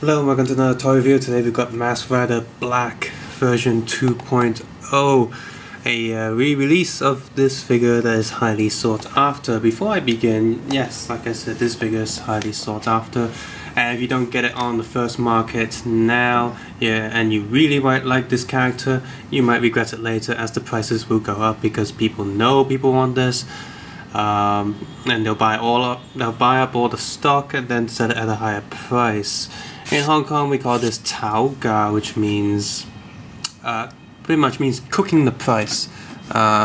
Hello and welcome to another toy review. Today we've got Mask Rider Black version 2.0, a re-release of this figure that is highly sought after. Before I begin, yes, like I said, this figure is highly sought after, and if you don't get it on the first market now, and you really might like this character, you might regret it later as the prices will go up because people know people want this. And they'll buy up all the stock and then sell it at a higher price. In Hong Kong, we call this Tao Ga, which means pretty much means cooking the price.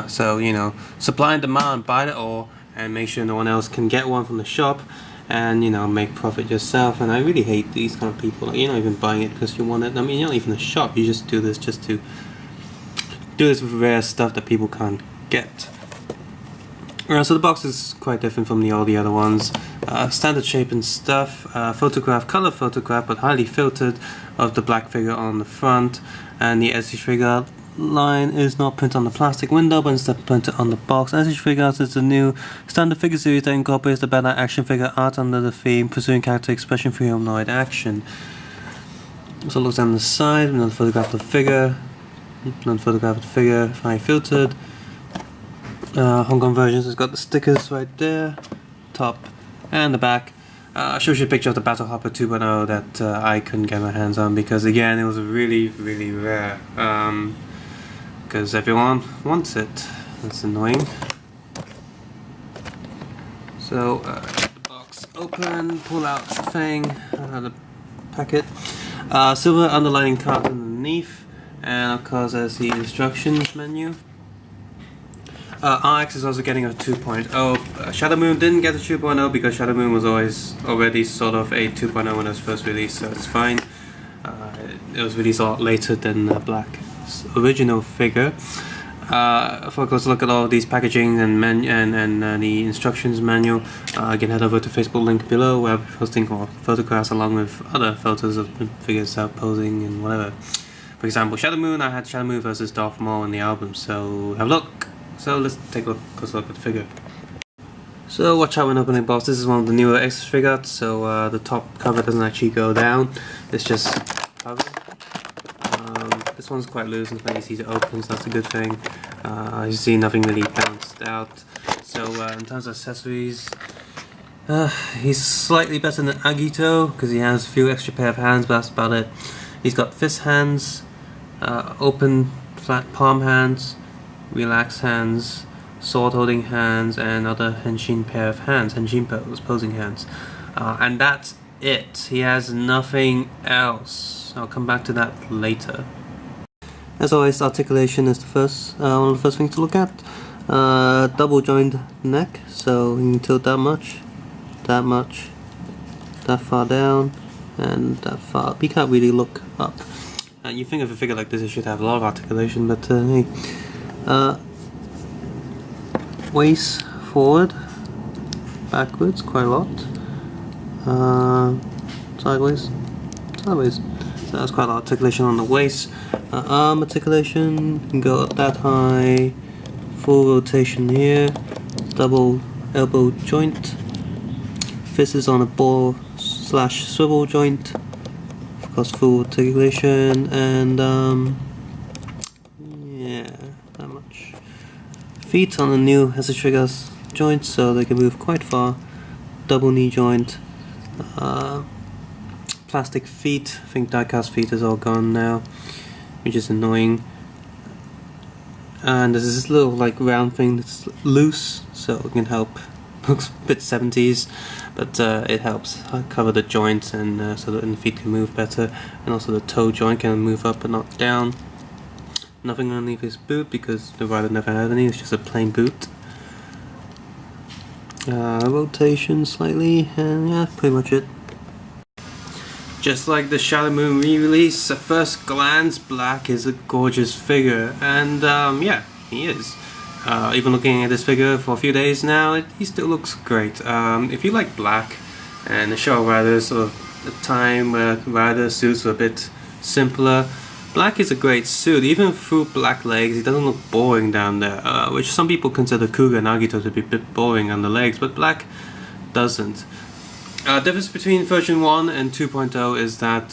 So you know, supply and demand, buy it all, and make sure no one else can get one from the shop, and you know, make profit yourself. And I really hate these kind of people. Like, you're not even buying it because you want it. I mean, you're not even a shop. You just do this just to do this with rare stuff that people can't get. So the box is quite different from all the other ones. Standard shape and stuff, color photograph, but highly filtered of the black figure on the front, and the SH Figuarts line is not printed on the plastic window, but instead printed on the box. SH Figuarts is a new standard figure series that incorporates the better action figure art under the theme, pursuing character expression through humanoid action. So it looks on the side, another photograph of the figure, highly filtered. Hong Kong versions has got the stickers right there, top and the back. Shows you a picture of the Battle Hopper 2.0 that I couldn't get my hands on because again it was really rare, because everyone wants it. That's annoying. So get the box open, pull out the thing, the packet, silver underlining card underneath, and of course there's the instructions menu. RX is also getting a 2.0. Shadow Moon didn't get a 2.0 because Shadow Moon was already sort of a 2.0 when it was first released, so it's fine. It was released a lot later than Black's original figure. For a closer look at all of these packaging and the instructions manual, again head over to Facebook link below where I'm posting photographs along with other photos of the figures out posing and whatever. For example, Shadow Moon, I had Shadow Moon versus Darth Maul in the album, so have a look. So let's take a closer look at the figure. So watch out when opening box. This is one of the newer X Figuarts, so the top cover doesn't actually go down. It's just cover. This one's quite loose and quite easy to open, so that's a good thing. You see nothing really bounced out. So in terms of accessories, he's slightly better than Agito because he has a few extra pair of hands, but that's about it. He's got fist hands, open flat palm hands, relaxed hands, sword holding hands, and other henshin pair of hands, henshin posing hands, and that's it. He has nothing else. I'll come back to that later. As always, articulation is one of the first things to look at. Double joined neck, so you can tilt that much, that far down, and that far up. You can't really look up. You think of a figure like this, it should have a lot of articulation, but hey. Waist forward, backwards quite a lot, sideways. So that's quite a lot of articulation on the waist. Arm articulation can go up that high, full rotation here, double elbow joint, fist is on a ball / swivel joint, of course full articulation, and yeah, that much. Feet on the new SH Figuarts joints, so they can move quite far. Double knee joint. Plastic feet. I think diecast feet is all gone now, which is annoying. And there's this little like round thing that's loose, so it can help. Looks a bit 70s, but it helps cover the joints and so that the feet can move better, and also the toe joint can move up but not down. Nothing underneath his boot because the rider never had any, it's just a plain boot. Rotation slightly, and yeah, pretty much it. Just like the Shadow Moon re-release, at first glance, Black is a gorgeous figure, and yeah, he is. Even looking at this figure for a few days now, he still looks great. If you like Black and the Show Riders, sort of the time where rider suits were a bit simpler, Black is a great suit. Even through black legs, he doesn't look boring down there, which some people consider Kuga and Agito to be a bit boring on the legs, but Black doesn't. Difference between version 1 and 2.0 is that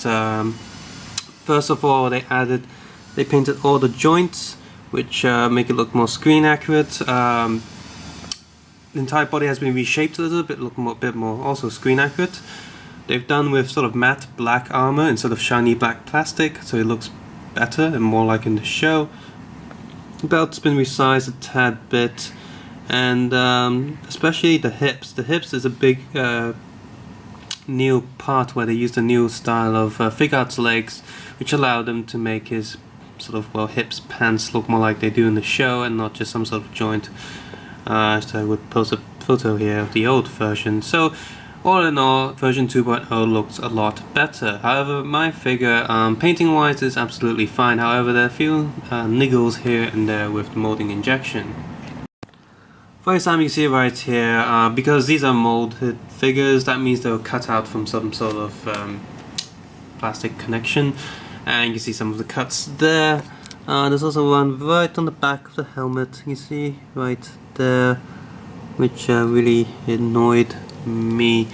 first of all they painted all the joints, which make it look more screen accurate. The entire body has been reshaped a little bit, look a bit more also screen accurate. They've done with sort of matte black armor instead of shiny black plastic, so it looks better and more like in the show. The belt's been resized a tad bit, and especially the hips. The hips is a big new part where they used a new style of Figuarts legs, which allowed them to make his sort of, well, hips pants look more like they do in the show and not just some sort of joint. So I would post a photo here of the old version. So all in all, version 2.0 looks a lot better. However, my figure, painting wise, is absolutely fine. However, there are a few niggles here and there with the molding injection. For example, you see right here, because these are molded figures, that means they were cut out from some sort of plastic connection, and you can see some of the cuts there. There's also one right on the back of the helmet, you see right there, which really annoyed me.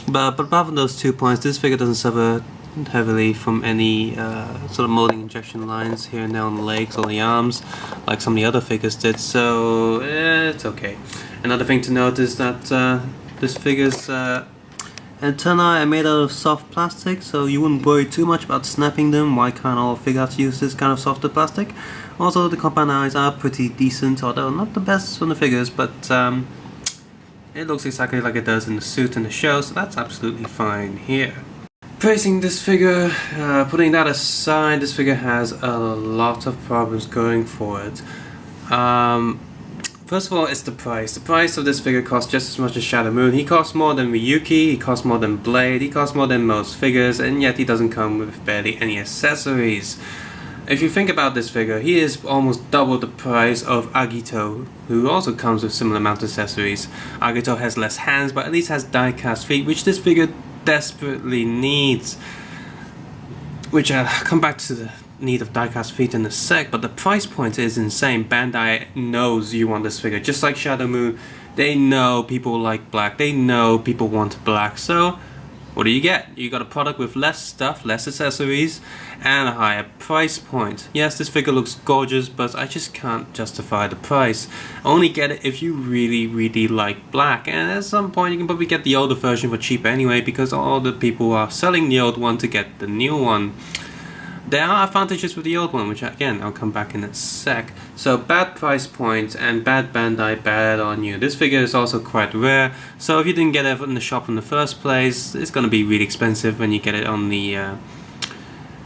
But apart from those 2 points, this figure doesn't suffer heavily from any sort of molding injection lines here and there on the legs or the arms like some of the other figures did, so it's okay. Another thing to note is that this figure's antennae are made out of soft plastic, so you wouldn't worry too much about snapping them. Why can't all Figuarts use this kind of softer plastic? Also, the compound eyes are pretty decent, although not the best from the figures, but it looks exactly like it does in the suit in the show, so that's absolutely fine here. Praising this figure, putting that aside, this figure has a lot of problems going for it. First of all, it's the price. The price of this figure costs just as much as Shadow Moon. He costs more than Ryuki, he costs more than Blade, he costs more than most figures, and yet he doesn't come with barely any accessories. If you think about this figure, he is almost double the price of Agito, who also comes with similar amount of accessories. Agito has less hands, but at least has die-cast feet, which this figure desperately needs. Which I'll come back to the need of die-cast feet in a sec, but the price point is insane. Bandai knows you want this figure, just like Shadow Moon. They know people like black, they know people want black, so what do you get? You got a product with less stuff, less accessories, and a higher price point. Yes, this figure looks gorgeous, but I just can't justify the price. Only get it if you really, really like black, and at some point you can probably get the older version for cheaper anyway, because all the people are selling the old one to get the new one. There are advantages with the old one, which again, I'll come back in a sec. So bad price point and bad Bandai, bad on you. This figure is also quite rare, so if you didn't get it in the shop in the first place, it's going to be really expensive when you get it on the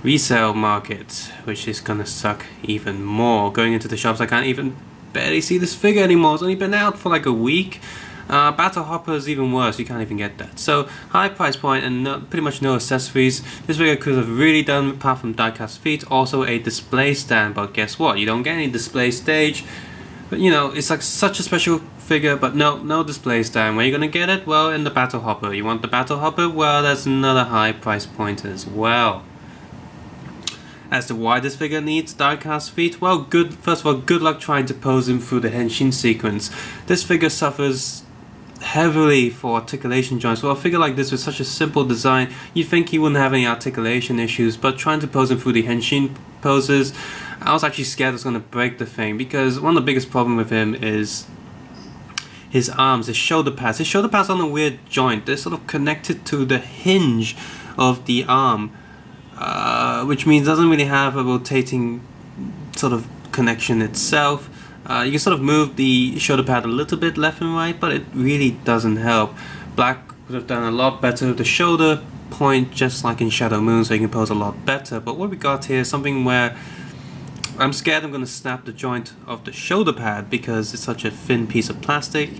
resale market, which is going to suck even more. Going into the shops, I can't even barely see this figure anymore. It's only been out for like a week. Battle Hopper is even worse, you can't even get that. So, high price point and pretty much no accessories. This figure could have really done, apart from die-cast feet, also a display stand, but guess what? You don't get any display stage. But you know, it's like such a special figure, but no display stand. Where are you gonna get it? Well, in the Battle Hopper. You want the Battle Hopper? Well, that's another high price point as well. As to why this figure needs die-cast feet, well, first of all, good luck trying to pose him through the henshin sequence. This figure suffers heavily for articulation joints. Well, a figure like this with such a simple design, you'd think he wouldn't have any articulation issues, but trying to pose him through the henshin poses, I was actually scared it was going to break the thing, because one of the biggest problems with him is his arms, his shoulder pads. His shoulder pads are on a weird joint. They're sort of connected to the hinge of the arm, which means it doesn't really have a rotating sort of connection itself. You can sort of move the shoulder pad a little bit left and right, but it really doesn't help. Black would have done a lot better with the shoulder point, just like in Shadow Moon, so you can pose a lot better. But what we got here is something where I'm scared I'm going to snap the joint of the shoulder pad because it's such a thin piece of plastic.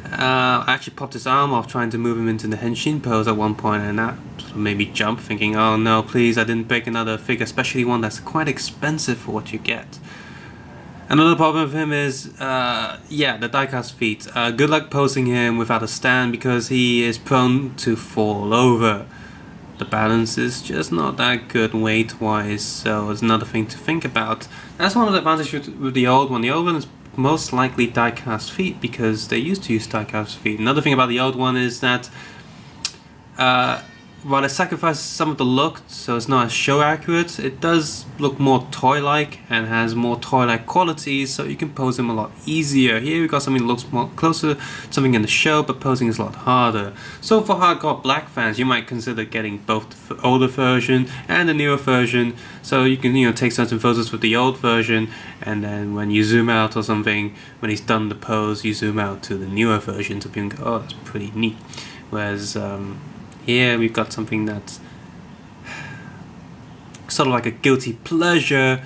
I actually popped his arm off trying to move him into the henshin pose at one point, and that sort of made me jump, thinking, oh no, please, I didn't break another figure, especially one that's quite expensive for what you get. Another problem with him is, the die-cast feet. Good luck posing him without a stand because he is prone to fall over. The balance is just not that good weight-wise, so it's another thing to think about. That's one of the advantages with the old one. The old one is most likely die-cast feet because they used to use die-cast feet. Another thing about the old one is that while it sacrifices some of the look, so it's not as show accurate, it does look more toy-like and has more toy-like qualities, so you can pose him a lot easier. Here we got something that looks more closer to something in the show, but posing is a lot harder. So for hardcore Black fans, you might consider getting both the older version and the newer version, so you can take certain photos with the old version, and then when you zoom out or something, when he's done the pose, you zoom out to the newer version, so people can go, oh, that's pretty neat. Whereas here we've got something that's sort of like a guilty pleasure,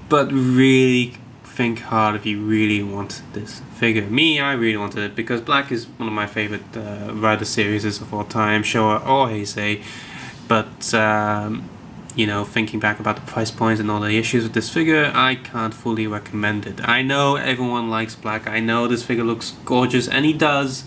but really think hard if you really want this figure. Me, I really wanted it because Black is one of my favorite rider series of all time, Showa or Heisei. But thinking back about the price points and all the issues with this figure, I can't fully recommend it. I know everyone likes Black, I know this figure looks gorgeous, and he does.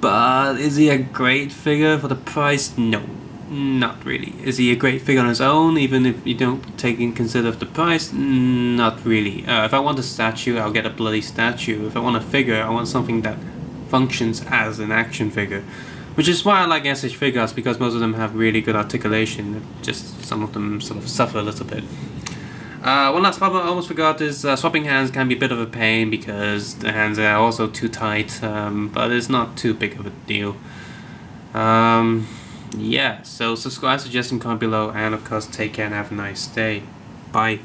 But is he a great figure for the price? No, not really. Is he a great figure on his own, even if you don't take in consider the price? Not really. If I want a statue, I'll get a bloody statue. If I want a figure, I want something that functions as an action figure. Which is why I like SH Figuarts, because most of them have really good articulation. Just some of them sort of suffer a little bit. One last problem I almost forgot is swapping hands can be a bit of a pain because the hands are also too tight, but it's not too big of a deal. Yeah, so subscribe, suggestion comment below, and of course take care and have a nice day. Bye.